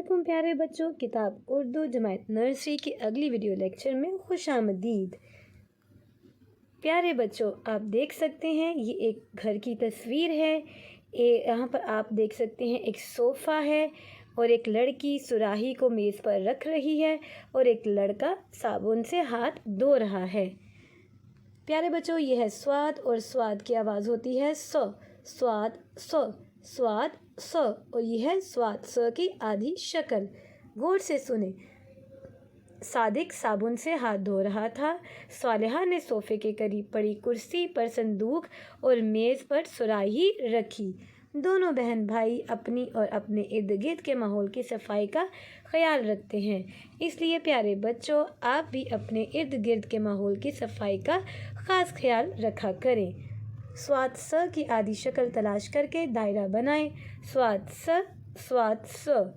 अलैकुम प्यारे बच्चों, किताब उर्दू जमात नर्सरी की अगली वीडियो लेक्चर में खुश आमदीद। प्यारे बच्चों, आप देख सकते हैं ये एक घर की तस्वीर है। यहाँ पर आप देख सकते हैं एक सोफ़ा है और एक लड़की सुराही को मेज़ पर रख रही है और एक लड़का साबुन से हाथ धो रहा है। प्यारे बच्चों, ये है स्वाद और स्वाद की आवाज़ होती है स, स्वाद स, स्वाद स, और यह है स्वाद स की आधी शक्ल। गौर से सुने। सादिक साबुन से हाथ धो रहा था। सालिहा ने सोफ़े के करीब पड़ी कुर्सी पर संदूक और मेज़ पर सुराही रखी। दोनों बहन भाई अपनी और अपने इर्द गिर्द के माहौल की सफाई का ख्याल रखते हैं, इसलिए प्यारे बच्चों आप भी अपने इर्द गिर्द के माहौल की सफाई का ख़ास ख्याल रखा करें। स्वाद स की आधी शक्ल तलाश करके दायरा बनाएं। स्वाद स, स्वाद स।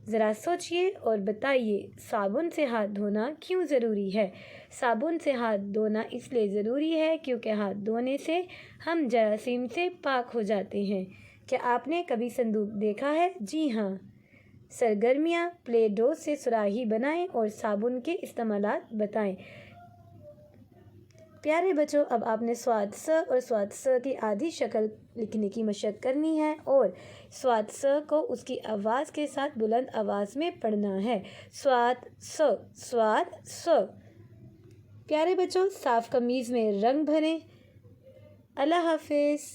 ज़रा सोचिए और बताइए, साबुन से हाथ धोना क्यों ज़रूरी है? साबुन से हाथ धोना इसलिए ज़रूरी है क्योंकि हाथ धोने से हम जरासीम से पाक हो जाते हैं। क्या आपने कभी संदूक देखा है? जी हाँ। सरगर्मियाँ प्ले डो से सुराही बनाएं और साबुन के इस्तेमालात बताएं। प्यारे बच्चों, अब आपने स्वाद स और स्वाद स की आधी शक्ल लिखने की मशक करनी है और स्वाद स को उसकी आवाज़ के साथ बुलंद आवाज़ में पढ़ना है। स्वाद स, स्वाद स। प्यारे बच्चों, साफ़ कमीज़ में रंग भरें। अल्लाह हाफिज़।